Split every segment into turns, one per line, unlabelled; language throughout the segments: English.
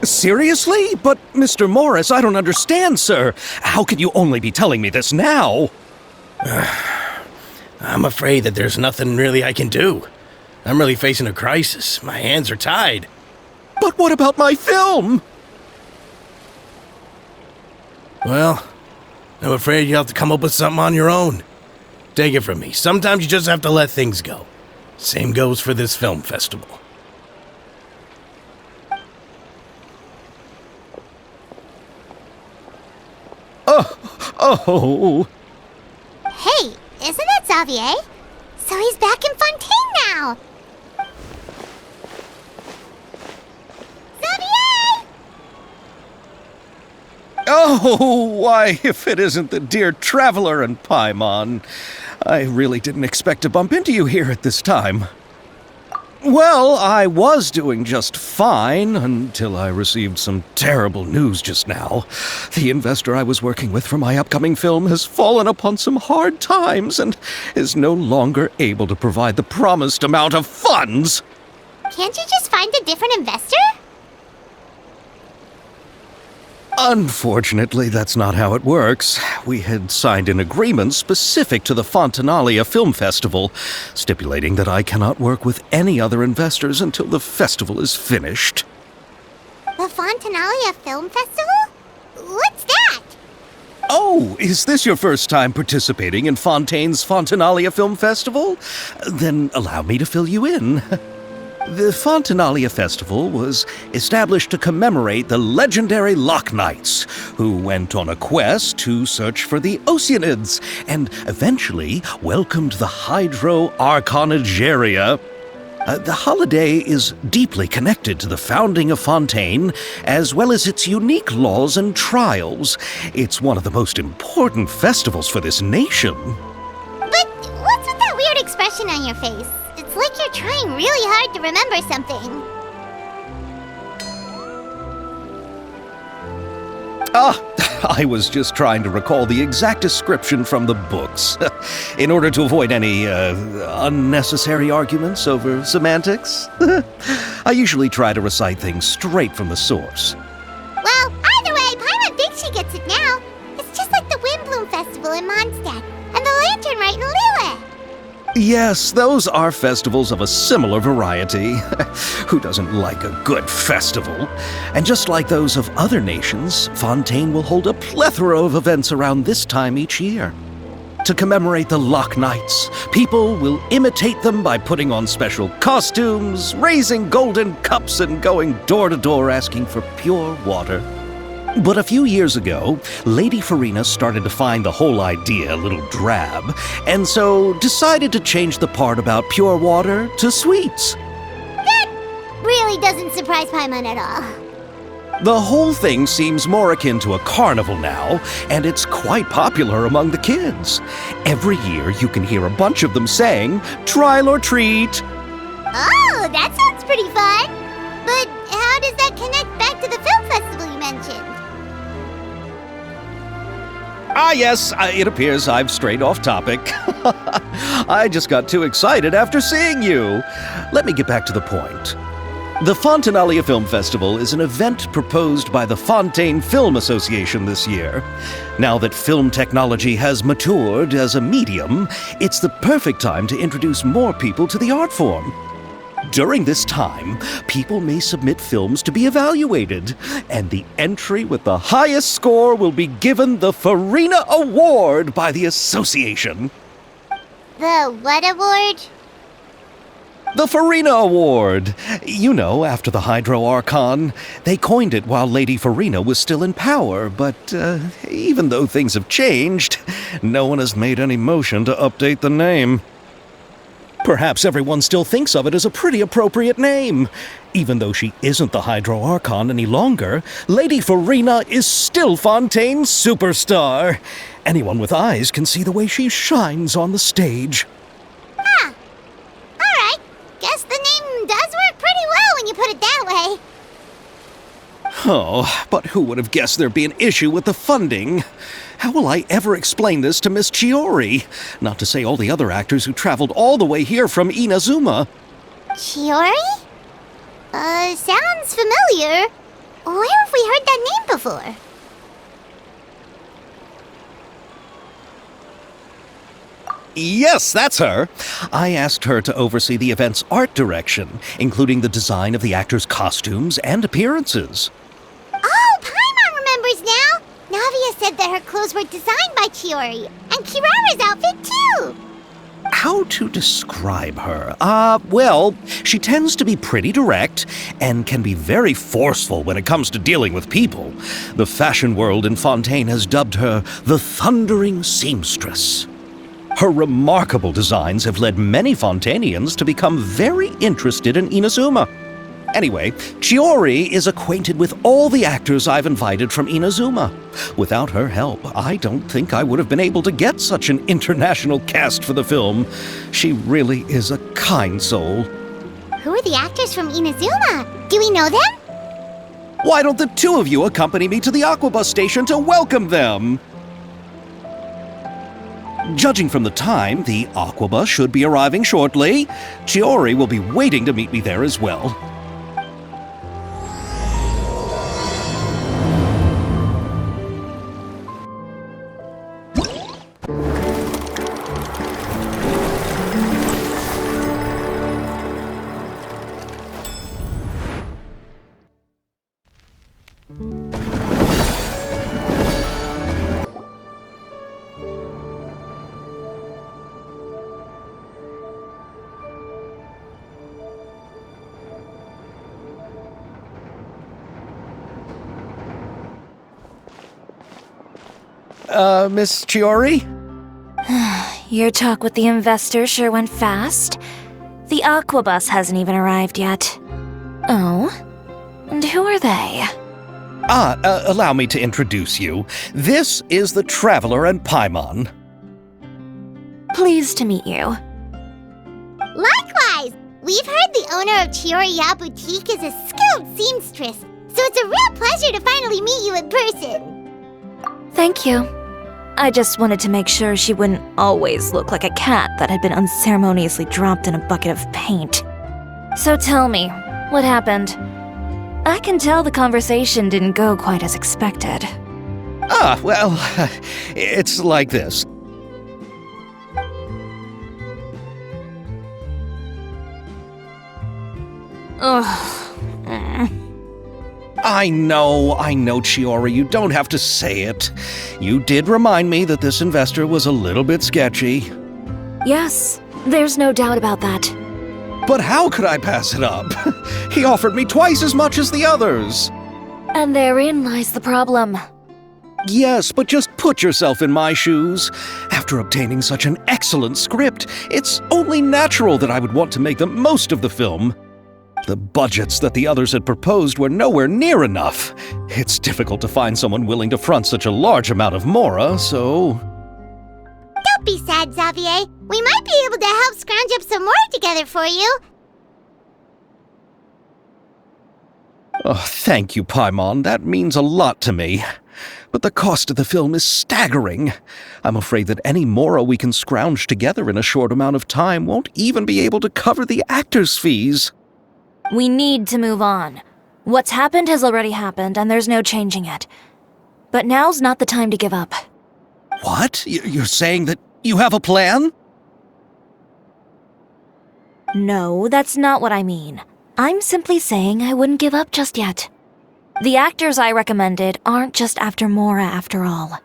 Seriously? But, Mr. Morris, I don't understand, sir. How could you only be telling me this now?
I'm afraid that there's nothing really I can do. I'm really facing a crisis. My hands are tied.
But what about my film?
Well, I'm afraid you have to come up with something on your own. Take it from me. Sometimes you just have to let things go. Same goes for this film festival.
Oh.
Hey, isn't that Xavier? So he's back in Fontaine now! Xavier!
Oh, why, if it isn't the dear Traveler and Paimon. I really didn't expect to bump into you here at this time. Well, I was doing just fine until I received some terrible news just now. The investor I was working with for my upcoming film has fallen upon some hard times and is no longer able to provide the promised amount of funds.
Can't you just find a different investor?
Unfortunately, that's not how it works. We had signed an agreement specific to the Fontinalia Film Festival, stipulating that I cannot work with any other investors until the festival is finished.
The Fontinalia Film Festival? What's that?
Oh, is this your first time participating in Fontaine's Fontinalia Film Festival? Then allow me to fill you in. The Fontinalia Festival was established to commemorate the legendary Loch Knights, who went on a quest to search for the Oceanids, and eventually welcomed the Hydro Arconageria. The holiday is deeply connected to the founding of Fontaine, as well as its unique laws and trials. It's one of the most important festivals for this nation.
But what's with that weird expression on your face? It's like you're trying really hard to remember something.
I was just trying to recall the exact description from the books, in order to avoid any unnecessary arguments over semantics. I usually try to recite things straight from the source.
Well, either way, Paimon thinks she gets it now. It's just like the Windbloom Festival in Mondstadt, and the Lantern Rite in Lille.
Yes, those are festivals of a similar variety. Who doesn't like a good festival? And just like those of other nations, Fontaine will hold a plethora of events around this time each year. To commemorate the Loch Knights, people will imitate them by putting on special costumes, raising golden cups, and going door to door asking for pure water. But a few years ago, Lady Farina started to find the whole idea a little drab, and so decided to change the part about pure water to sweets.
That really doesn't surprise Paimon at all.
The whole thing seems more akin to a carnival now, and it's quite popular among the kids. Every year you can hear a bunch of them saying, "Trial or treat."
Oh, that sounds pretty fun. But how does that connect back to the film festival you mentioned?
Yes, it appears I've strayed off topic. I just got too excited after seeing you. Let me get back to the point. The Fontinalia Film Festival is an event proposed by the Fontaine Film Association this year. Now that film technology has matured as a medium, it's the perfect time to introduce more people to the art form. During this time, people may submit films to be evaluated, and the entry with the highest score will be given the Farina Award by the association.
The what award?
The Farina Award. You know, after the Hydro Archon. They coined it while Lady Farina was still in power, but even though things have changed, no one has made any motion to update the name. Perhaps everyone still thinks of it as a pretty appropriate name. Even though she isn't the Hydro Archon any longer, Lady Farina is still Fontaine's superstar. Anyone with eyes can see the way she shines on the stage.
Huh. Alright. Guess the name does work pretty well when you put it that way.
Oh, but who would have guessed there'd be an issue with the funding? How will I ever explain this to Miss Chiori? Not to say all the other actors who traveled all the way here from Inazuma.
Chiori? Sounds familiar. Where have we heard that name before?
Yes, that's her. I asked her to oversee the event's art direction, including the design of the actors' costumes and appearances.
Oh, Paimon remembers now! Navia said that her clothes were designed by Chiori, and Kirara's outfit too!
How to describe her? Well, she tends to be pretty direct and can be very forceful when it comes to dealing with people. The fashion world in Fontaine has dubbed her the Thundering Seamstress. Her remarkable designs have led many Fontainians to become very interested in Inazuma. Anyway, Chiori is acquainted with all the actors I've invited from Inazuma. Without her help, I don't think I would have been able to get such an international cast for the film. She really is a kind soul.
Who are the actors from Inazuma? Do we know them?
Why don't the two of you accompany me to the Aquabus station to welcome them? Judging from the time, the Aquabus should be arriving shortly. Chiori will be waiting to meet me there as well. Miss Chiori?
Your talk with the investor sure went fast. The Aquabus hasn't even arrived yet. Oh? And who are they?
Allow me to introduce you. This is the Traveler and Paimon.
Pleased to meet you.
Likewise! We've heard the owner of Chioriya Boutique is a skilled seamstress, so it's a real pleasure to finally meet you in person.
Thank you. I just wanted to make sure she wouldn't always look like a cat that had been unceremoniously dropped in a bucket of paint. So tell me, what happened? I can tell the conversation didn't go quite as expected.
Well, it's like this. I know, Chiori, you don't have to say it. You did remind me that this investor was a little bit sketchy.
Yes, there's no doubt about that.
But how could I pass it up? He offered me twice as much as the others.
And therein lies the problem.
Yes, but just put yourself in my shoes. After obtaining such an excellent script, it's only natural that I would want to make the most of the film. The budgets that the others had proposed were nowhere near enough. It's difficult to find someone willing to front such a large amount of mora, so...
Don't be sad, Xavier. We might be able to help scrounge up some more together for you.
Oh, thank you, Paimon. That means a lot to me. But the cost of the film is staggering. I'm afraid that any mora we can scrounge together in a short amount of time won't even be able to cover the actors' fees.
We need to move on. What's happened has already happened, and there's no changing it. But now's not the time to give up.
What? You're saying that you have a plan?
No, that's not what I mean. I'm simply saying I wouldn't give up just yet. The actors I recommended aren't just after mora after all.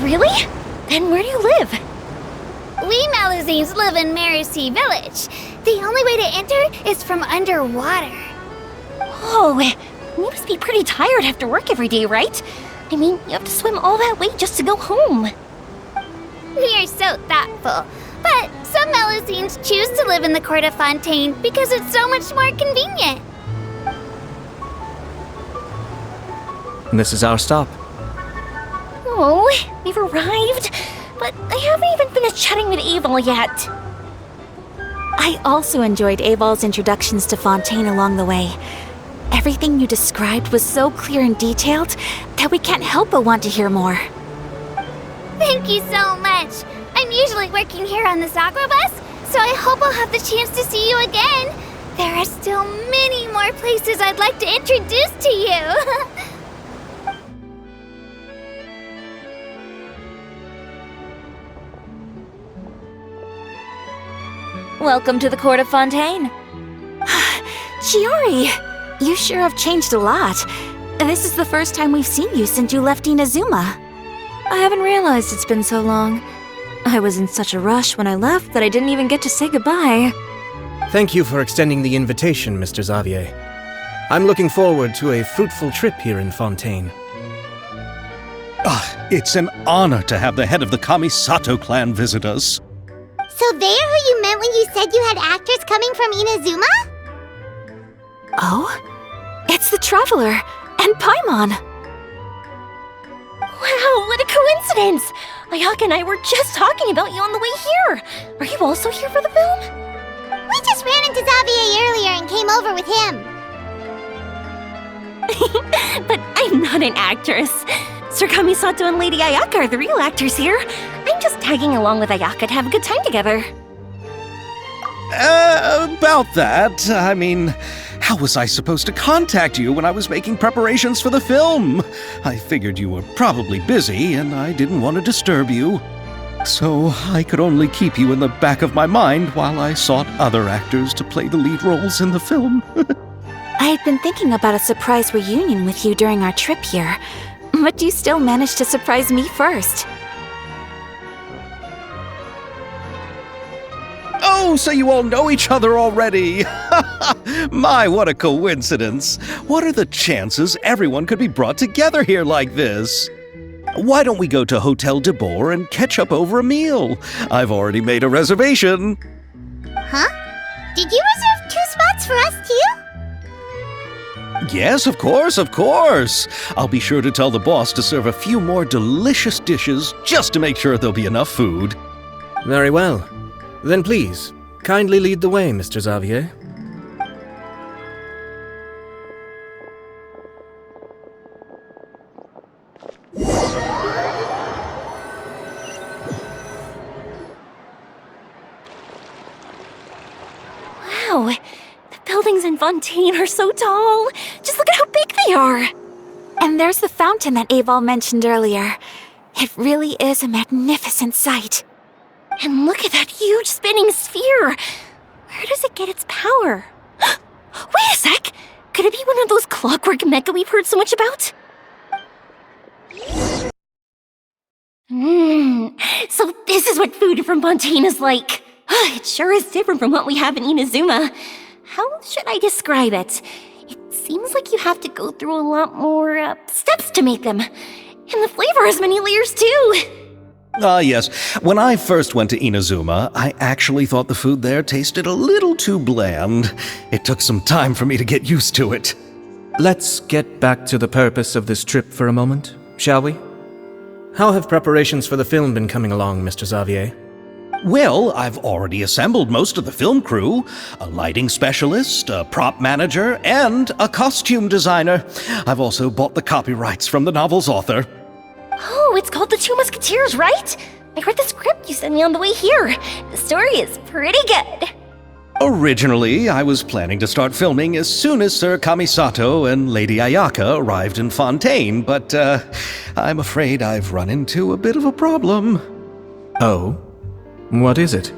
Really? Then where do you live?
We Malazines live in Marcy Village. The only way to enter is from underwater.
Oh, you must be pretty tired after work every day, right? I mean, you have to swim all that way just to go home.
We are so thoughtful. But some Malazines choose to live in the court of Fontaine because it's so much more convenient.
This is our stop.
Oh, we've arrived, but I haven't even finished chatting with Aval yet.
I also enjoyed Aval's introductions to Fontaine along the way.
Everything you described was so clear and detailed that we can't help but want to hear more.
Thank you so much. I'm usually working here on the Sakura bus, so I hope I'll have the chance to see you again. There are still many more places I'd like to introduce to you.
Welcome to the court of Fontaine.
Chiori, you sure have changed a lot. This is the first time we've seen you since you left Inazuma.
I haven't realized it's been so long. I was in such a rush when I left that I didn't even get to say goodbye.
Thank you for extending the invitation, Mr. Xavier. I'm looking forward to a fruitful trip here in Fontaine.
It's an honor to have the head of the Kamisato clan visit us.
So they're who you meant when you said you had actors coming from Inazuma?
Oh? It's the Traveler and Paimon.
Wow, what a coincidence! Ayaka and I were just talking about you on the way here. Are you also here for the film?
We just ran into Xavier earlier and came over with him.
But I'm not an actress. Sir Kamisato and Lady Ayaka are the real actors here. I'm just tagging along with Ayaka to have a good time together.
About that, I mean, how was I supposed to contact you when I was making preparations for the film? I figured you were probably busy, and I didn't want to disturb you. So I could only keep you in the back of my mind while I sought other actors to play the lead roles in the film.
I had been thinking about a surprise reunion with you during our trip here, but you still managed to surprise me first.
Oh, so you all know each other already! My, what a coincidence! What are the chances everyone could be brought together here like this? Why don't we go to Hotel de Boer and catch up over a meal? I've already made a reservation.
Huh? Did you reserve 2 spots for us too?
Yes, of course, of course. I'll be sure to tell the boss to serve a few more delicious dishes just to make sure there'll be enough food.
Very well. Then please, kindly lead the way, Mr. Xavier.
Wow, the buildings in Fontaine are so tall. Just look at how big they are.
And there's the fountain that Aval mentioned earlier. It really is a magnificent sight.
And look at that huge spinning sphere. Where does it get its power? Wait a sec! Could it be one of those clockwork mecha we've heard so much about? So this is what food from Fontaine is like. It sure is different from what we have in Inazuma. How should I describe it? It seems like you have to go through a lot more steps to make them. And the flavor has many layers too.
Yes. When I first went to Inazuma, I actually thought the food there tasted a little too bland. It took some time for me to get used to it.
Let's get back to the purpose of this trip for a moment, shall we? How have preparations for the film been coming along, Mr. Xavier?
Well, I've already assembled most of the film crew, a lighting specialist, a prop manager, and a costume designer. I've also bought the copyrights from the novel's author.
Oh, it's called The Two Musketeers, right? I read the script you sent me on the way here. The story is pretty good.
Originally, I was planning to start filming as soon as Sir Kamisato and Lady Ayaka arrived in Fontaine, but I'm afraid I've run into a bit of a problem.
Oh? What is it?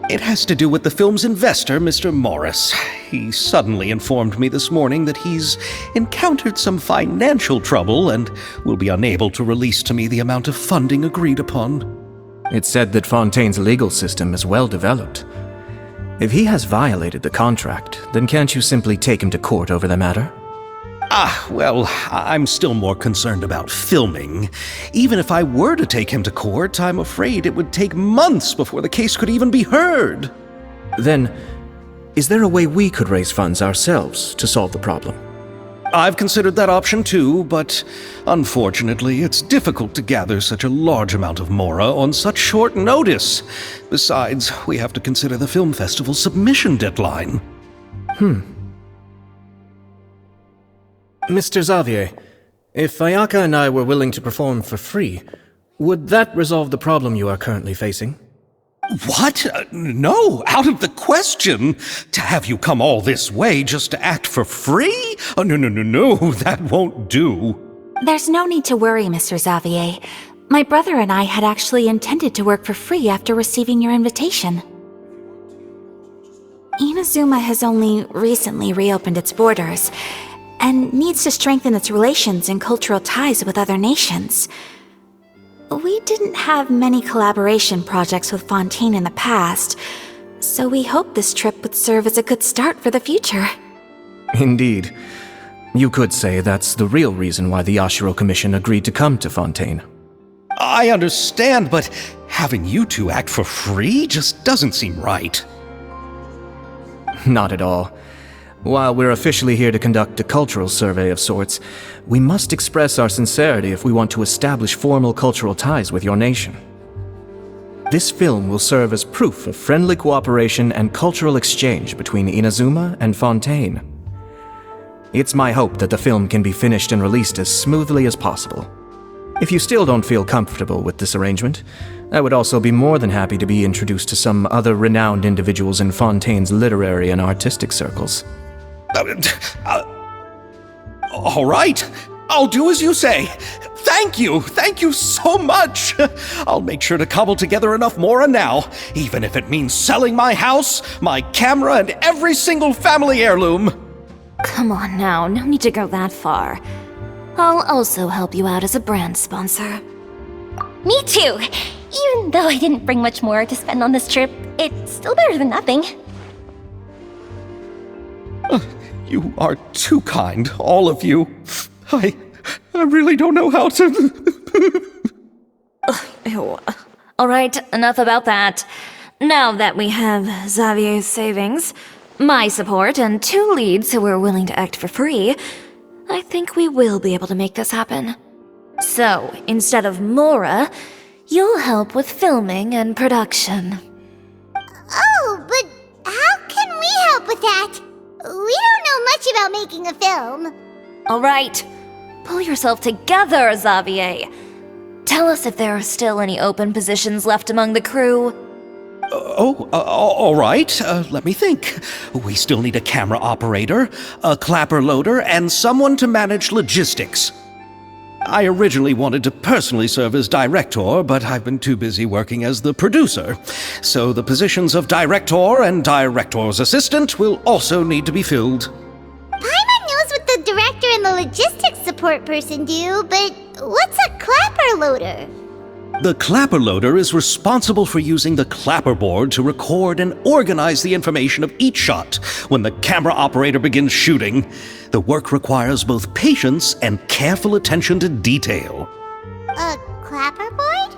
It has to do with the film's investor, Mr. Morris. He suddenly informed me this morning that he's encountered some financial trouble and will be unable to release to me the amount of funding agreed upon.
It's said that Fontaine's legal system is well developed. If he has violated the contract, then can't you simply take him to court over the matter?
Well, I'm still more concerned about filming. Even if I were to take him to court, I'm afraid it would take months before the case could even be heard.
Then, is there a way we could raise funds ourselves to solve the problem?
I've considered that option too, but unfortunately, it's difficult to gather such a large amount of mora on such short notice. Besides, we have to consider the film festival's submission deadline.
Mr. Xavier, if Ayaka and I were willing to perform for free, would that resolve the problem you are currently facing?
What? No, out of the question. To have you come all this way just to act for free? Oh, no, that won't do.
There's no need to worry, Mr. Xavier. My brother and I had actually intended to work for free after receiving your invitation. Inazuma has only recently reopened its borders, and needs to strengthen its relations and cultural ties with other nations. We didn't have many collaboration projects with Fontaine in the past, so we hoped this trip would serve as a good start for the future.
Indeed. You could say that's the real reason why the Yashiro Commission agreed to come to Fontaine.
I understand, but having you two act for free just doesn't seem right.
Not at all. While we're officially here to conduct a cultural survey of sorts, we must express our sincerity if we want to establish formal cultural ties with your nation. This film will serve as proof of friendly cooperation and cultural exchange between Inazuma and Fontaine. It's my hope that the film can be finished and released as smoothly as possible. If you still don't feel comfortable with this arrangement, I would also be more than happy to be introduced to some other renowned individuals in Fontaine's literary and artistic circles.
All right, I'll do as you say. Thank you so much. I'll make sure to cobble together enough mora now, even if it means selling my house, my camera, and every single family heirloom.
Come on now, no need to go that far. I'll also help you out as a brand sponsor.
Me too! Even though I didn't bring much more to spend on this trip, it's still better than nothing.
You are too kind, all of you. I really don't know how to...
Ew. Alright, enough about that. Now that we have Xavier's savings, my support, and 2 leads who are willing to act for free, I think we will be able to make this happen. So, instead of Mora, you'll help with filming and production.
Oh, but how can we help with that? We don't know much about making a film.
Alright, pull yourself together, Xavier. Tell us if there are still any open positions left among the crew.
All right. Let me think. We still need a camera operator, a clapper loader, and someone to manage logistics. I originally wanted to personally serve as director, but I've been too busy working as the producer. So the positions of director and director's assistant will also need to be filled.
Paimon knows what the director and the logistics support person do, but what's a clapper loader?
The clapper loader is responsible for using the clapper board to record and organize the information of each shot when the camera operator begins shooting. The work requires both patience and careful attention to detail.
A clapper board?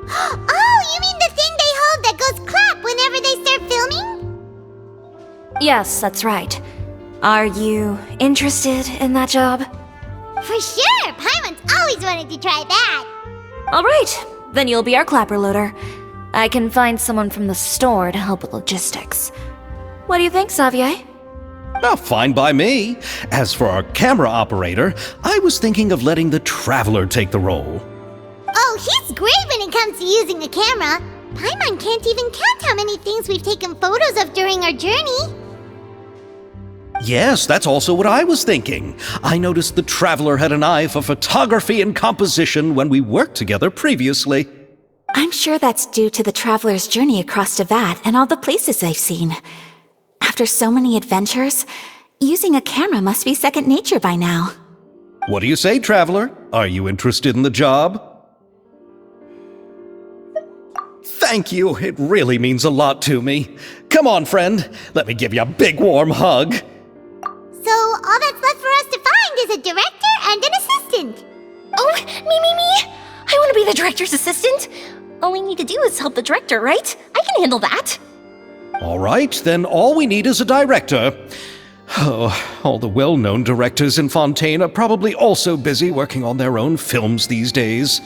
Oh, you mean the thing they hold that goes clap whenever they start filming?
Yes, that's right. Are you interested in that job?
For sure! Paimon's always wanted to try that.
Alright, then you'll be our clapper loader. I can find someone from the store to help with logistics. What do you think, Xavier?
Oh, fine by me. As for our camera operator, I was thinking of letting the Traveler take the role.
Oh, he's great when it comes to using a camera. Paimon can't even count how many things we've taken photos of during our journey.
Yes, that's also what I was thinking. I noticed the Traveler had an eye for photography and composition when we worked together previously.
I'm sure that's due to the traveler's journey across Tevat and all the places they've seen. After so many adventures, using a camera must be second nature by now.
What do you say, Traveler? Are you interested in the job? Thank you. It really means a lot to me. Come on, friend. Let me give you a big warm hug.
So all that's left for us to find is a director and an assistant.
Oh, me! I want to be the director's assistant. All we need to do is help the director, right? I can handle that.
All right, then all we need is a director. Oh, all the well-known directors in Fontaine are probably also busy working on their own films these days.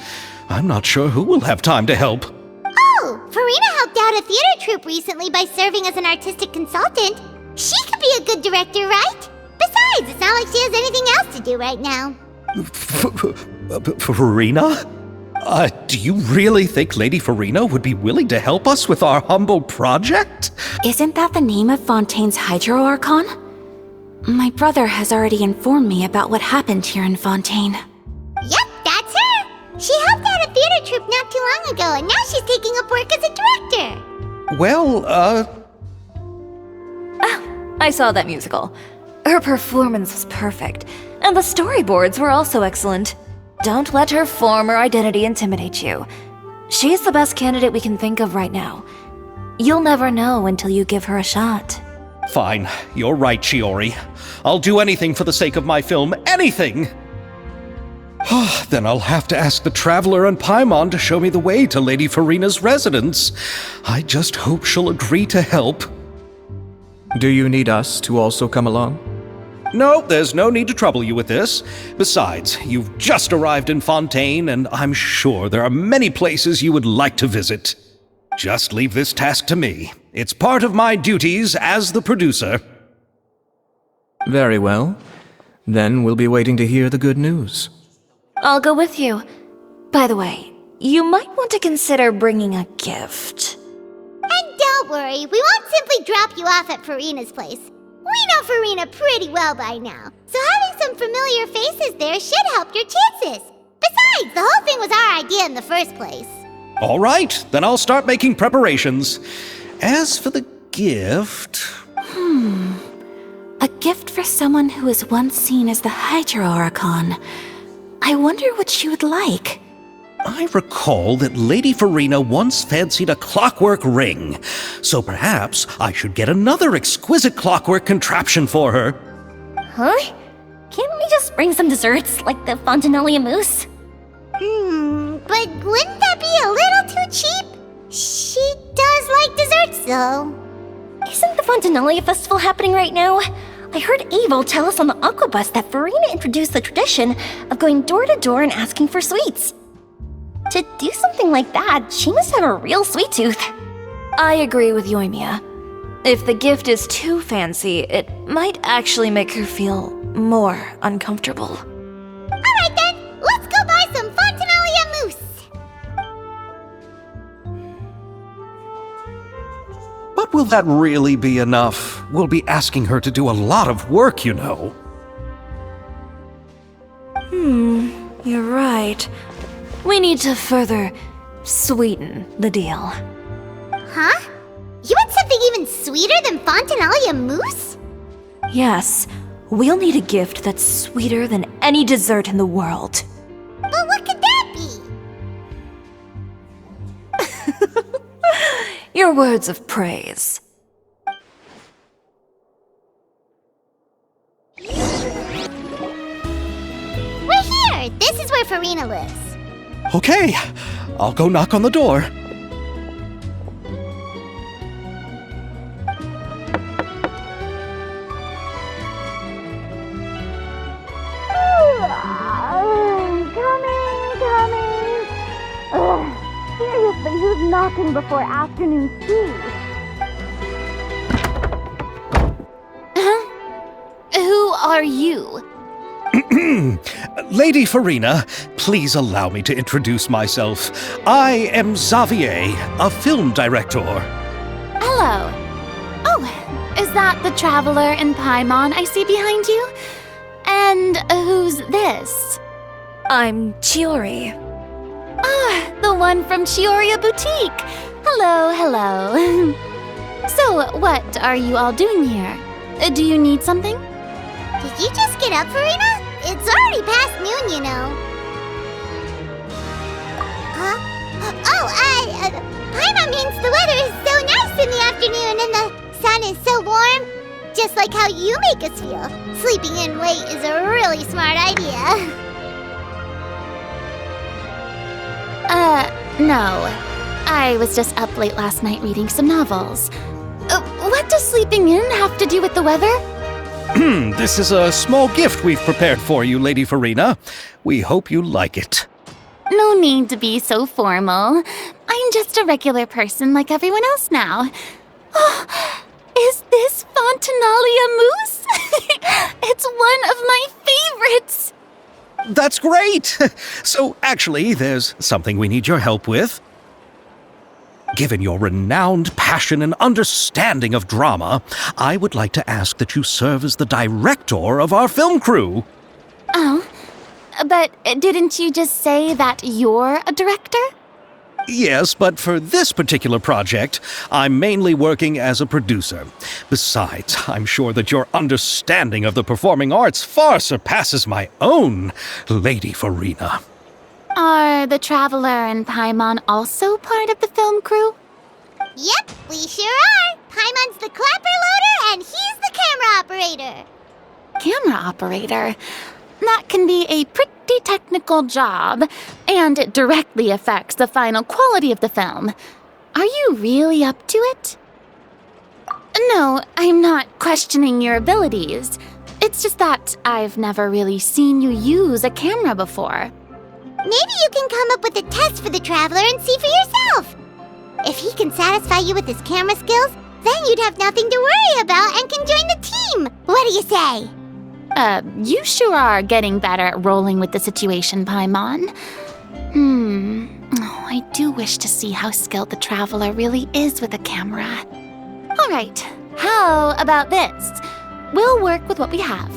I'm not sure who will have time to help.
Oh, Farina helped out a theater troupe recently by serving as an artistic consultant. She could be a good director, right? Besides, it not like she has anything else to do right now.
Farina? Do you really think Lady Farina would be willing to help us with our humble project?
Isn't that the name of Fontaine's Hydro Archon? My brother has already informed me about what happened here in Fontaine.
Yep, that's her! She helped out a theater troupe not too long ago, and now she's taking up work as a director.
Well,
I saw that musical. Her performance was perfect, and the storyboards were also excellent. Don't let her former identity intimidate you. She's the best candidate we can think of right now. You'll never know until you give her a shot.
Fine. You're right, Shiori. I'll do anything for the sake of my film. Anything! Then I'll have to ask the Traveler and Paimon to show me the way to Lady Farina's residence. I just hope she'll agree to help.
Do you need us to also come along?
No, there's no need to trouble you with this. Besides, you've just arrived in Fontaine, and I'm sure there are many places you would like to visit. Just leave this task to me. It's part of my duties as the producer.
Very well. Then we'll be waiting to hear the good news.
I'll go with you. By the way, you might want to consider bringing a gift.
And don't worry, we won't simply drop you off at Farina's place. We know Farina pretty well by now, so having some familiar faces there should help your chances. Besides, the whole thing was our idea in the first place.
All right, then I'll start making preparations. As for the gift...
A gift for someone who was once seen as the Hydro Archon. I wonder what she would like.
I recall that Lady Farina once fancied a clockwork ring, so perhaps I should get another exquisite clockwork contraption for her.
Huh? Can't we just bring some desserts, like the Fontinalia mousse?
But wouldn't that be a little too cheap? She does like desserts, though.
Isn't the Fontinalia Festival happening right now? I heard Abel tell us on the Aquabus that Farina introduced the tradition of going door to door and asking for sweets. To do something like that, she must have a real sweet tooth.
I agree with Yoimiya. If the gift is too fancy, it might actually make her feel more uncomfortable.
Alright then, let's go buy some Fontinalia mousse.
But will that really be enough? We'll be asking her to do a lot of work, you know.
You're right. We need to further sweeten the deal.
Huh? You want something even sweeter than Fontinalia mousse?
Yes, we'll need a gift that's sweeter than any dessert in the world.
But what could that be?
Your words of praise.
We're here! This is where Farina lives.
Okay, I'll go knock on the door.
Coming. Seriously, who's knocking before afternoon tea?
Who are you?
Lady Farina, please allow me to introduce myself. I am Xavier, a film director.
Hello. Oh, is that the Traveler and Paimon I see behind you? And who's this?
I'm Chiori.
Ah, the one from Chioria Boutique. Hello. So, what are you all doing here? Do you need something?
Did you just get up, Farina? It's already past noon, you know. Huh? Paimon means the weather is so nice in the afternoon and the sun is so warm. Just like how you make us feel. Sleeping in late is a really smart idea.
No. I was just up late last night reading some novels. What does sleeping in have to do with the weather?
This is a small gift we've prepared for you, Lady Farina. We hope you like it.
No need to be so formal. I'm just a regular person like everyone else now. Oh, is this Fontinalia mousse? It's one of
That's great! So, actually, there's something we need your help with. Given your renowned passion and understanding of drama, I would like to ask that you serve as the director of our film crew.
Oh, but didn't you just say that you're a director?
Yes, but for this particular project, I'm mainly working as a producer. Besides, I'm sure that your understanding of the performing arts far surpasses my own, Lady Farina.
Are the Traveler and Paimon also part of the film crew?
Yep, we sure are. Paimon's the clapper loader and he's the camera operator.
Camera operator? That can be a pretty technical job, and it directly affects the final quality of the film. Are you really up to it? No, I'm not questioning your abilities. It's just that I've never really seen you use a camera before.
Maybe you can come up with a test for the Traveler and see for yourself. If he can satisfy you with his camera skills, then you'd have nothing to worry about and can join the team. What do you say?
You sure are getting better at rolling with the situation, Paimon. Oh, I do wish to see how skilled the Traveler really is with a camera. All right, how about this? We'll work with what we have.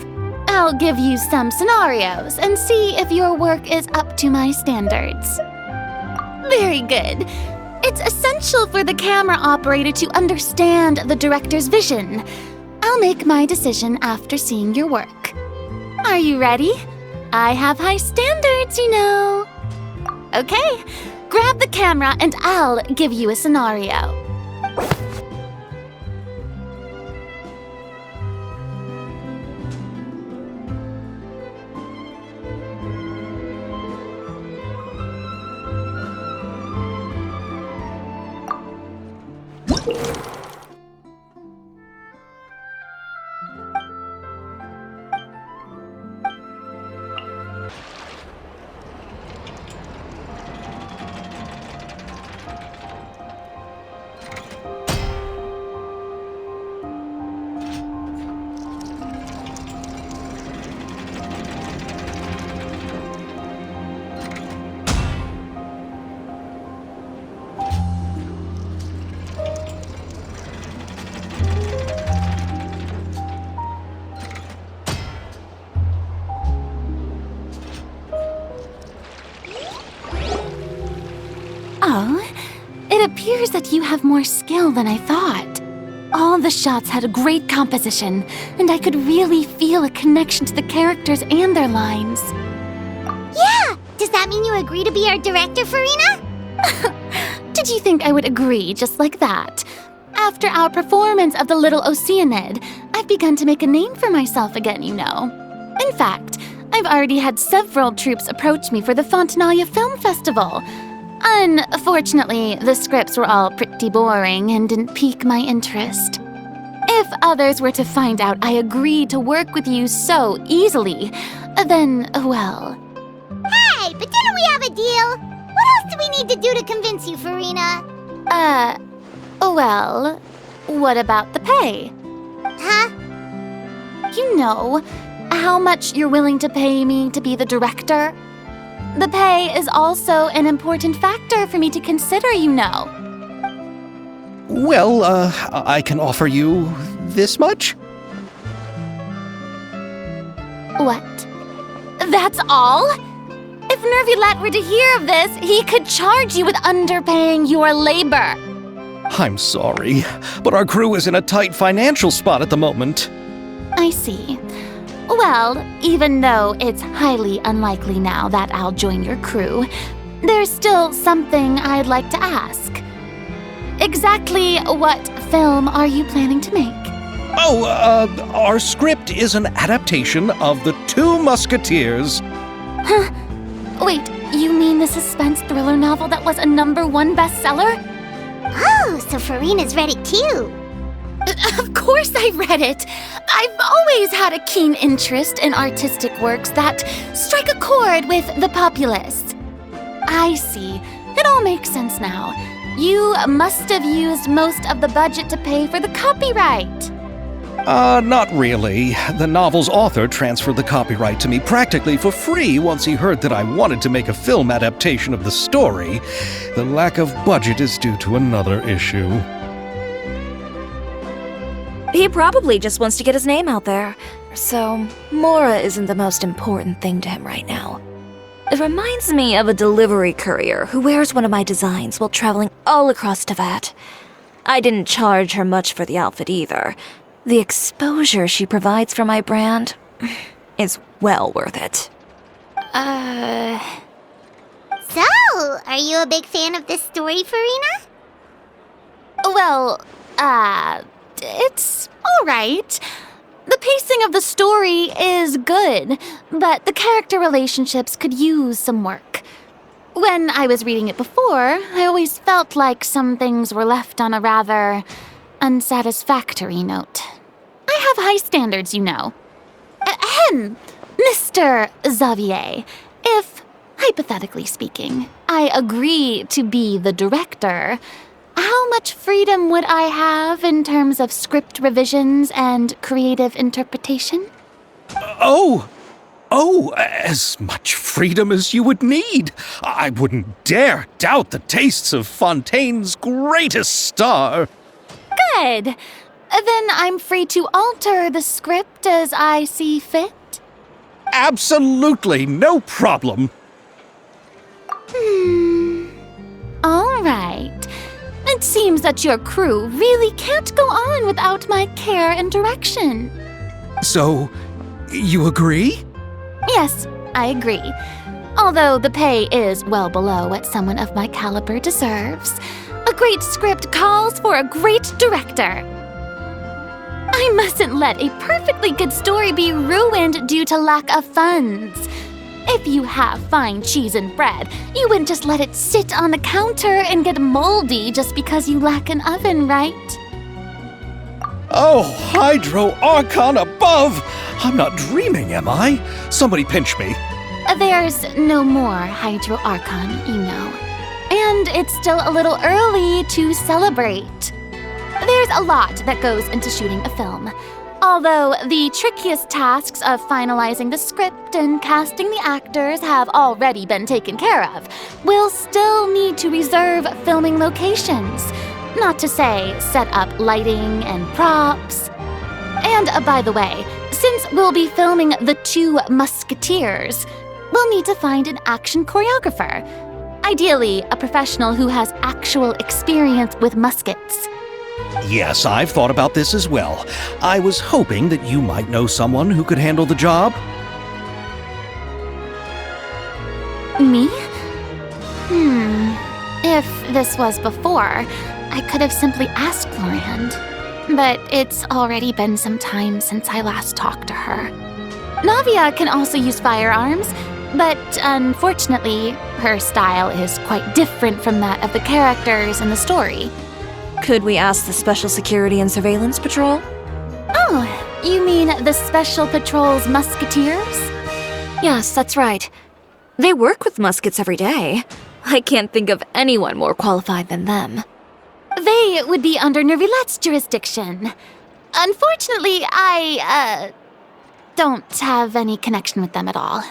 I'll give you some scenarios and see if your work is up to my standards. Very good. It's essential for the camera operator to understand the director's vision. I'll make my decision after seeing your work. Are you ready? I have high standards, you know. Okay, grab the camera and I'll give you a scenario. Oh, it appears that you have more skill than I thought. All the shots had a great composition, and I could really feel a connection to the characters and their lines.
Yeah! Does that mean you agree to be our director, Farina?
Did you think I would agree just like that? After our performance of the Little Oceanid, I've begun to make a name for myself again, you know. In fact, I've already had several troops approach me for the Fontinatia Film Festival. Unfortunately, the scripts were all pretty boring and didn't pique my interest. If others were to find out I agreed to work with you so easily, then, well...
Hey, but didn't we have a deal? What else do we need to do to convince you, Farina?
Well, what about the pay?
Huh?
You know, how much you're willing to pay me to be the director? The pay is also an important factor for me to consider, you know.
Well, I can offer you this much?
What? That's all? If Nervilat were to hear of this, he could charge you with underpaying your labor.
I'm sorry, but our crew is in a tight financial spot at the moment.
I see. Well, even though it's highly unlikely now that I'll join your crew, there's still something I'd like to ask. Exactly what film are you planning to make?
Oh, our script is an adaptation of The Two Musketeers.
Huh? Wait, you mean the suspense thriller novel that was a #1 bestseller?
Oh, so Farina's read it too.
Of course I read it. I've always had a keen interest in artistic works that strike a chord with the populace. I see. It all makes sense now. You must have used most of the budget to pay for the copyright.
Not really. The novel's author transferred the copyright to me practically for free once he heard that I wanted to make a film adaptation of the story. The lack of budget is due to another issue.
He probably just wants to get his name out there. So, Mora isn't the most important thing to him right now. It reminds me of a delivery courier who wears one of my designs while traveling all across Teyvat. I didn't charge her much for the outfit either. The exposure she provides for my brand is well worth it.
So, are you a big fan of this story, Farina?
Well, it's alright. The pacing of the story is good, but the character relationships could use some work. When I was reading it before, I always felt like some things were left on a rather unsatisfactory note. I have high standards, you know. Ahem, Mr. Xavier, if, hypothetically speaking, I agree to be the director, how much freedom would I have in terms of script revisions and creative interpretation?
Oh, as much freedom as you would need. I wouldn't dare doubt the tastes of Fontaine's greatest star.
Good. Then I'm free to alter the script as I see fit?
Absolutely, no problem.
All right. It seems that your crew really can't go on without my care and direction.
So, you agree?
Yes, I agree. Although the pay is well below what someone of my caliber deserves. A great script calls for a great director. I mustn't let a perfectly good story be ruined due to lack of funds. If you have fine cheese and bread, you wouldn't just let it sit on the counter and get moldy just because you lack an oven, right?
Oh, Hydro Archon above! I'm not dreaming, am I? Somebody pinch me.
There's no more Hydro Archon, you know. And it's still a little early to celebrate. There's a lot that goes into shooting a film. Although the trickiest tasks of finalizing the script and casting the actors have already been taken care of, we'll still need to reserve filming locations. Not to say set up lighting and props. And by the way, since we'll be filming The Two Musketeers, we'll need to find an action choreographer. Ideally, a professional who has actual experience with muskets.
Yes, I've thought about this as well. I was hoping that you might know someone who could handle the job.
Me? If this was before, I could have simply asked Florand. But it's already been some time since I last talked to her. Navia can also use firearms, but unfortunately, her style is quite different from that of the characters in the story.
Could we ask the Special Security and Surveillance Patrol?
Oh, you mean the Special Patrol's Musketeers?
Yes, that's right. They work with muskets every day. I can't think of anyone more qualified than them.
They would be under Nervilette's jurisdiction. Unfortunately, I don't have any connection with them at all.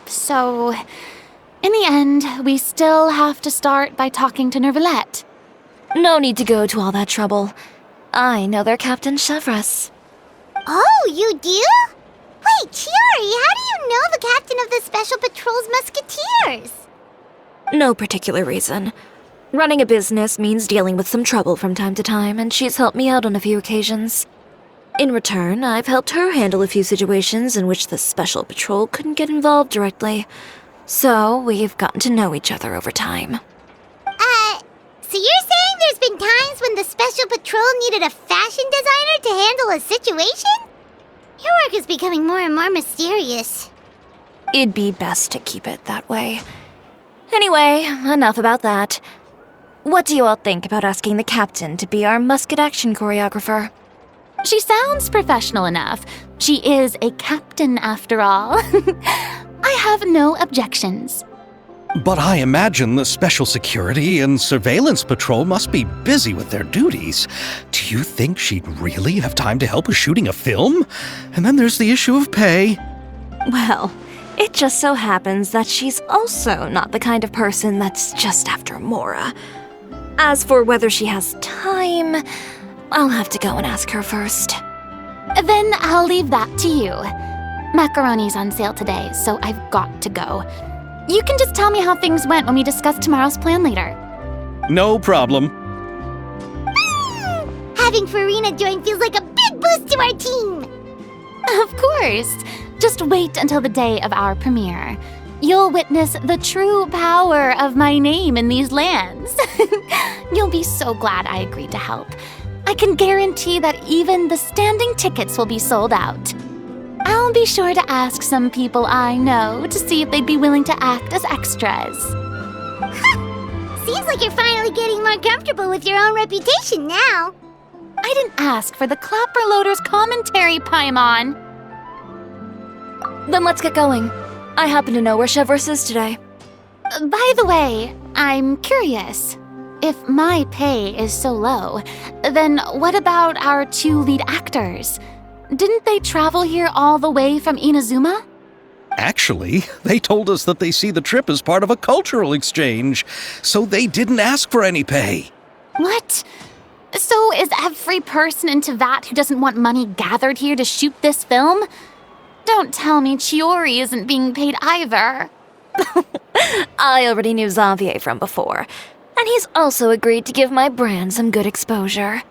So, in the end, we still have to start by talking to Nervilette.
No need to go to all that trouble. I know their Captain Chevres.
Oh, you do? Wait, Chiori, how do you know the captain of the Special Patrol's Musketeers?
No particular reason. Running a business means dealing with some trouble from time to time, and she's helped me out on a few occasions. In return, I've helped her handle a few situations in which the Special Patrol couldn't get involved directly. So, we've gotten to know each other over time.
So you're saying there's been times when the Special Patrol needed a fashion designer to handle a situation? Your work is becoming more and more mysterious.
It'd be best to keep it that way. Anyway, enough about that. What do you all think about asking the captain to be our musket action choreographer?
She sounds professional enough. She is a captain after all. I have no objections.
But I imagine the Special Security and Surveillance Patrol must be busy with their duties. Do you think she'd really have time to help with shooting a film? And then there's the issue of pay.
Well, it just so happens that she's also not the kind of person that's just after Mora. As for whether she has time, I'll have to go and ask her first.
Then I'll leave that to you. Macaroni's on sale today, so I've got to go. You can just tell me how things went when we discuss tomorrow's plan later.
No problem.
Having Farina join feels like a big boost to our team!
Of course. Just wait until the day of our premiere. You'll witness the true power of my name in these lands. You'll be so glad I agreed to help. I can guarantee that even the standing tickets will be sold out. I'll be sure to ask some people I know to see if they'd be willing to act as extras.
Seems like you're finally getting more comfortable with your own reputation now.
I didn't ask for the Clapper Loader's commentary, Paimon.
Then let's get going. I happen to know where Chevreuse is today.
By the way, I'm curious. If my pay is so low, then what about our 2 lead actors? Didn't they travel here all the way from Inazuma?
Actually, they told us that they see the trip as part of a cultural exchange, so they didn't ask for any pay.
What? So is every person in Tevat who doesn't want money gathered here to shoot this film? Don't tell me Chiori isn't being paid either.
I already knew Xavier from before, and he's also agreed to give my brand some good exposure.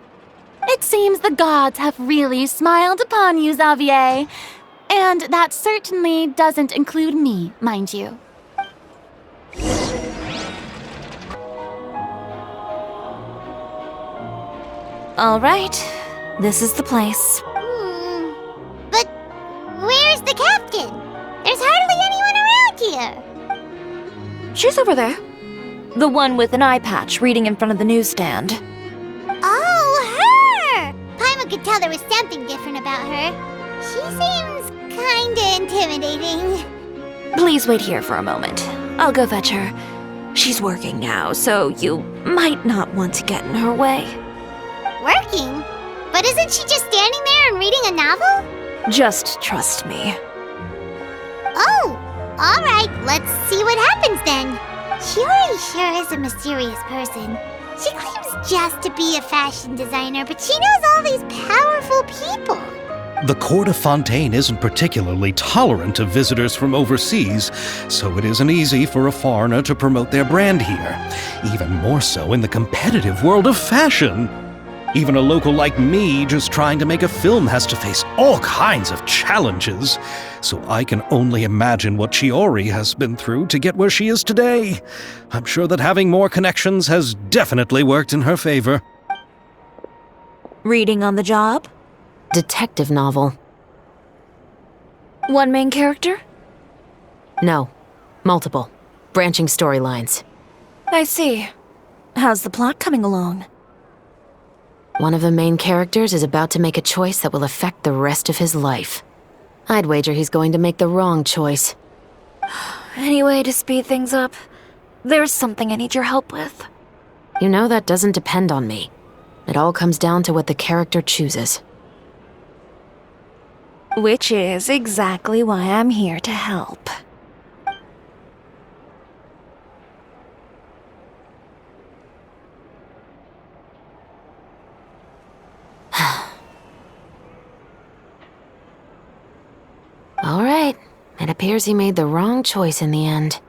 It seems the gods have really smiled upon you, Xavier. And that certainly doesn't include me, mind you.
All right, this is the place.
But where's the captain? There's hardly anyone around here.
She's over there. The one with an eye patch reading in front of the newsstand.
Oh, her! Paimon could tell there was something different about her. She seems kinda intimidating.
Please wait here for a moment. I'll go fetch her. She's working now, so you might not want to get in her way.
Working? But isn't she just standing there and reading a novel?
Just trust me.
Oh, alright, let's see what happens then. Chiori sure is a mysterious person. She claims just to be a fashion designer, but she knows all these powerful people.
The court of Fontaine isn't particularly tolerant of visitors from overseas, so it isn't easy for a foreigner to promote their brand here. Even more so in the competitive world of fashion. Even a local like me just trying to make a film has to face all kinds of challenges. So I can only imagine what Chiori has been through to get where she is today. I'm sure that having more connections has definitely worked in her favor.
Reading on the job?
Detective novel.
One main character?
No. Multiple. Branching storylines.
I see. How's the plot coming along?
One of the main characters is about to make a choice that will affect the rest of his life. I'd wager he's going to make the wrong choice.
Any way to speed things up? There's something I need your help with.
You know that doesn't depend on me. It all comes down to what the character chooses.
Which is exactly why I'm here to help.
All right. It appears he made the wrong choice in the end.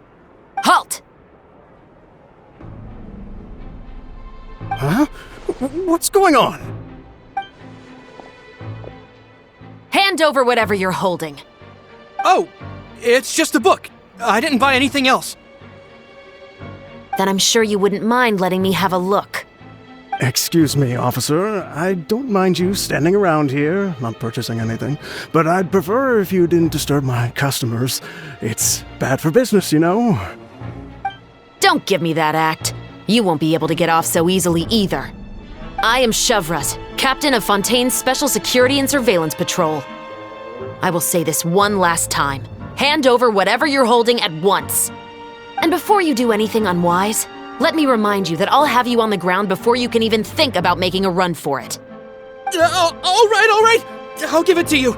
Halt!
Huh? What's going on?
Hand over whatever you're holding.
Oh, it's just a book. I didn't buy anything else.
Then I'm sure you wouldn't mind letting me have a look.
Excuse me, officer. I don't mind you standing around here, not purchasing anything, but I'd prefer if you didn't disturb my customers. It's bad for business, you know.
Don't give me that act. You won't be able to get off so easily either. I am Chevreuse, captain of Fontaine's Special Security and Surveillance Patrol. I will say this one last time. Hand over whatever you're holding at once. And before you do anything unwise, let me remind you that I'll have you on the ground before you can even think about making a run for it.
All right. I'll give it to you.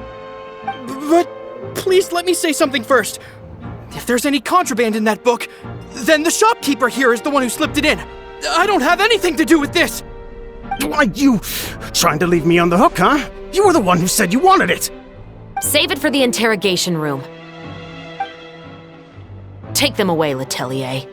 But please let me say something first. If there's any contraband in that book, then the shopkeeper here is the one who slipped it in. I don't have anything to do with this.
Why, you trying to leave me on the hook, huh? You were the one who said you wanted it.
Save it for the interrogation room. Take them away, Letelier.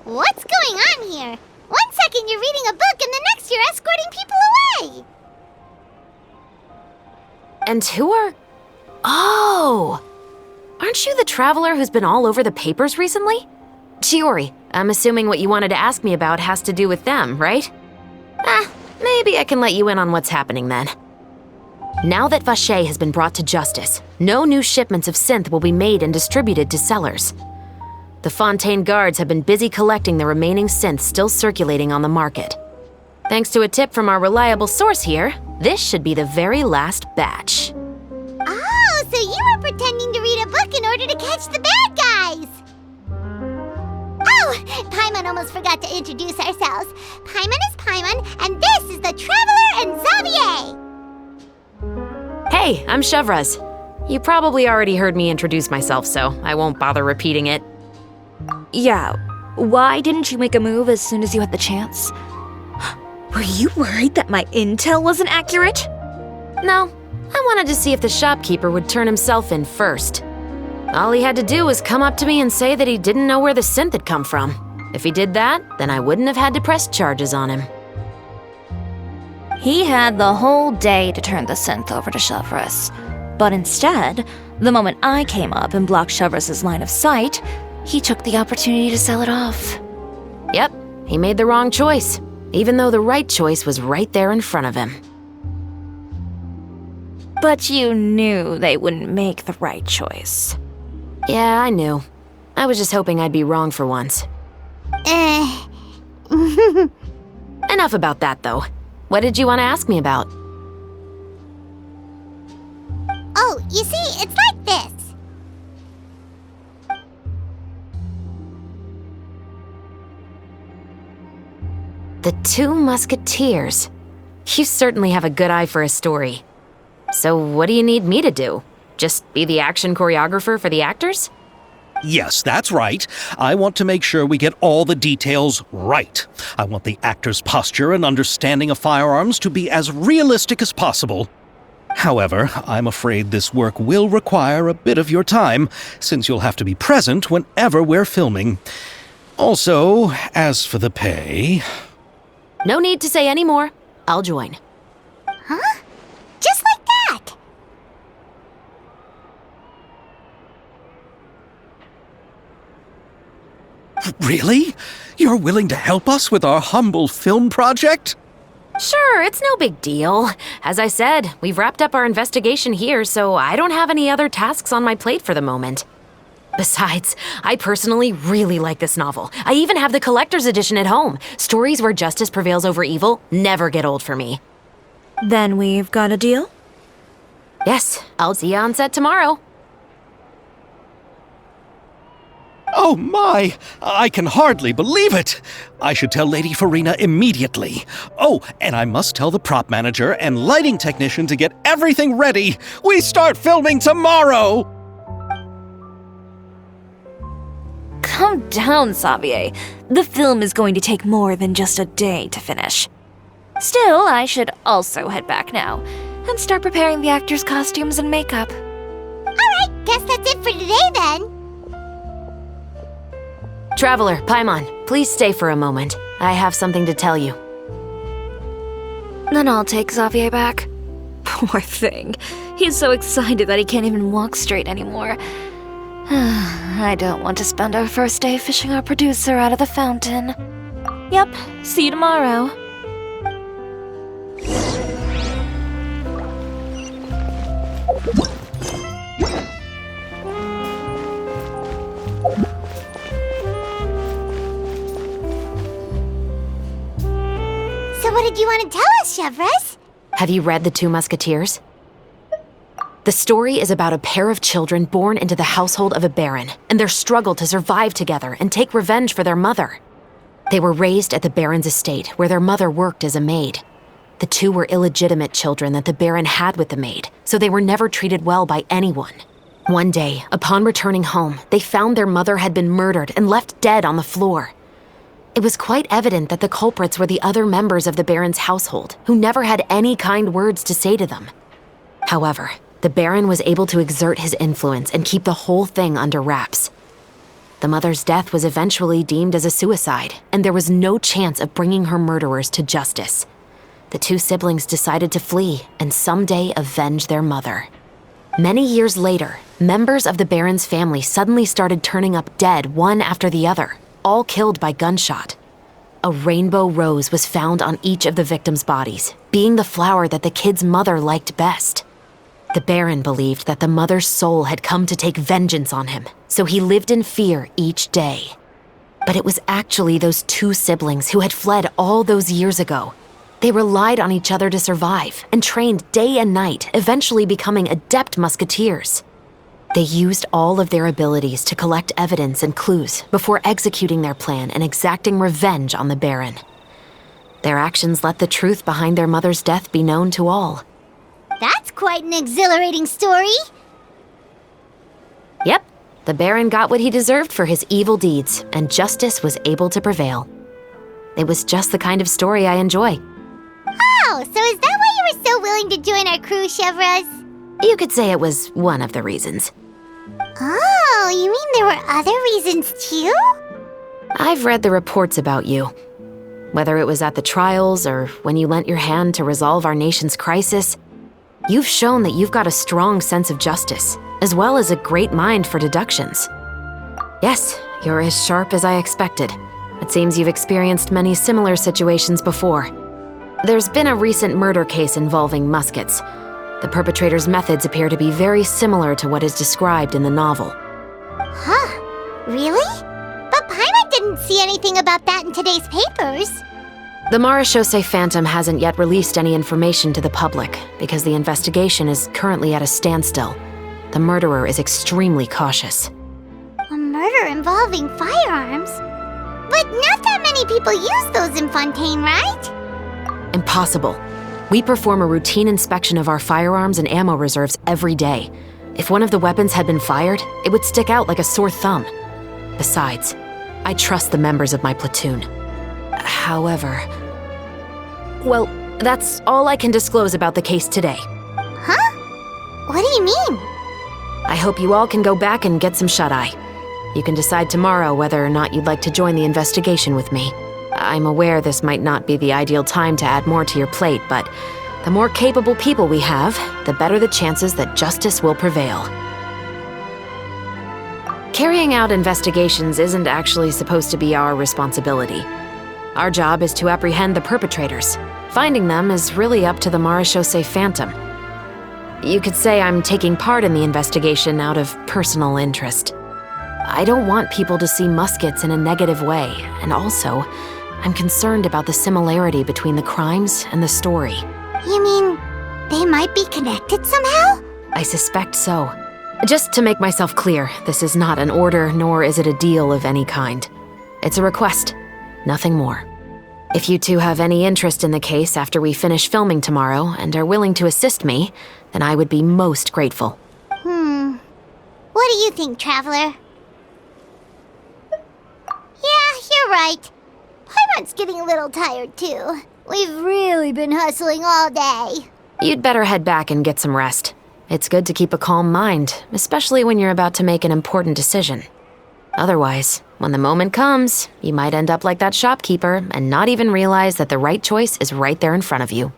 What's going on here? 1 second you're reading a book and the next you're escorting people away!
And who are... Oh! Aren't you the traveler who's been all over the papers recently? Chiori, I'm assuming what you wanted to ask me about has to do with them, right? Maybe I can let you in on what's happening then. Now that Vacher has been brought to justice, no new shipments of synth will be made and distributed to sellers. The Fontaine guards have been busy collecting the remaining synths still circulating on the market. Thanks to a tip from our reliable source here, this should be the very last batch.
Oh, so you were pretending to read a book in order to catch the bad guys! Oh, Paimon almost forgot to introduce ourselves. Paimon is Paimon, and this is the Traveler and Xavier!
Hey, I'm Chevraz. You probably already heard me introduce myself, so I won't bother repeating it.
Yeah, why didn't you make a move as soon as you had the chance? Were you worried that my intel wasn't accurate?
No, I wanted to see if the shopkeeper would turn himself in first. All he had to do was come up to me and say that he didn't know where the synth had come from. If he did that, then I wouldn't have had to press charges on him.
He had the whole day to turn the synth over to Chevraz. But instead, the moment I came up and blocked Chevraz's line of sight, he took the opportunity to sell it off.
Yep, he made the wrong choice, even though the right choice was right there in front of him.
But you knew they wouldn't make the right choice.
Yeah, I knew. I was just hoping I'd be wrong for once. Enough about that, though. What did you want to ask me about?
Oh, you see, it's like this.
The Two Musketeers. You certainly have a good eye for a story. So what do you need me to do? Just be the action choreographer for the actors?
Yes, that's right. I want to make sure we get all the details right. I want the actor's posture and understanding of firearms to be as realistic as possible. However, I'm afraid this work will require a bit of your time, since you'll have to be present whenever we're filming. Also, as for the pay...
No need to say any more. I'll join.
Huh? Just like that!
Really? You're willing to help us with our humble film project?
Sure, it's no big deal. As I said, we've wrapped up our investigation here, so I don't have any other tasks on my plate for the moment. Besides, I personally really like this novel. I even have the collector's edition at home. Stories where justice prevails over evil never get old for me.
Then we've got a deal?
Yes, I'll see you on set tomorrow.
Oh my! I can hardly believe it! I should tell Lady Farina immediately. Oh, and I must tell the prop manager and lighting technician to get everything ready. We start filming tomorrow!
Calm down, Xavier. The film is going to take more than just a day to finish. Still, I should also head back now and start preparing the actors' costumes and makeup.
Alright, guess that's it for today then.
Traveler, Paimon, please stay for a moment. I have something to tell you.
Then I'll take Xavier back. Poor thing. He's so excited that he can't even walk straight anymore. I don't want to spend our first day fishing our producer out of the fountain. Yep, see you tomorrow.
So what did you want to tell us, Chevraz?
Have you read The Two Musketeers? The story is about a pair of children born into the household of a baron and their struggle to survive together and take revenge for their mother. They were raised at the baron's estate, where their mother worked as a maid. The two were illegitimate children that the baron had with the maid, so they were never treated well by anyone. One day, upon returning home, they found their mother had been murdered and left dead on the floor. It was quite evident that the culprits were the other members of the baron's household, who never had any kind words to say to them. However, the baron was able to exert his influence and keep the whole thing under wraps. The mother's death was eventually deemed as a suicide, and there was no chance of bringing her murderers to justice. The two siblings decided to flee and someday avenge their mother. Many years later, members of the baron's family suddenly started turning up dead one after the other, all killed by gunshot. A rainbow rose was found on each of the victims' bodies, being the flower that the kid's mother liked best. The baron believed that the mother's soul had come to take vengeance on him, so he lived in fear each day. But it was actually those two siblings who had fled all those years ago. They relied on each other to survive and trained day and night, eventually becoming adept musketeers. They used all of their abilities to collect evidence and clues before executing their plan and exacting revenge on the baron. Their actions let the truth behind their mother's death be known to all.
That's quite an exhilarating story.
Yep, the baron got what he deserved for his evil deeds, and justice was able to prevail. It was just the kind of story I enjoy.
Oh, so is that why you were so willing to join our crew, Chevraz?
You could say it was one of the reasons.
Oh, you mean there were other reasons too?
I've read the reports about you. Whether it was at the trials or when you lent your hand to resolve our nation's crisis, you've shown that you've got a strong sense of justice, as well as a great mind for deductions. Yes, you're as sharp as I expected. It seems you've experienced many similar situations before. There's been a recent murder case involving Muskets. The perpetrator's methods appear to be very similar to what is described in the novel.
Huh? Really? But Paimon didn't see anything about that in today's papers.
The Marechaussee Phantom hasn't yet released any information to the public because the investigation is currently at a standstill. The murderer is extremely cautious.
A murder involving firearms? But not that many people use those in Fontaine, right?
Impossible. We perform a routine inspection of our firearms and ammo reserves every day. If one of the weapons had been fired, it would stick out like a sore thumb. Besides, I trust the members of my platoon. However... Well, that's all I can disclose about the case today.
Huh? What do you mean?
I hope you all can go back and get some shut-eye. You can decide tomorrow whether or not you'd like to join the investigation with me. I'm aware this might not be the ideal time to add more to your plate, but the more capable people we have, the better the chances that justice will prevail. Carrying out investigations isn't actually supposed to be our responsibility. Our job is to apprehend the perpetrators. Finding them is really up to the Marechaussee Phantom. You could say I'm taking part in the investigation out of personal interest. I don't want people to see Muskets in a negative way, and also, I'm concerned about the similarity between the crimes and the story.
You mean they might be connected somehow?
I suspect so. Just to make myself clear, this is not an order, nor is it a deal of any kind. It's a request, nothing more. If you two have any interest in the case after we finish filming tomorrow and are willing to assist me, then I would be most grateful.
What do you think, Traveler? Yeah, you're right. Paimon's getting a little tired too. We've really been hustling all day.
You'd better head back and get some rest. It's good to keep a calm mind, especially when you're about to make an important decision. Otherwise, when the moment comes, you might end up like that shopkeeper and not even realize that the right choice is right there in front of you.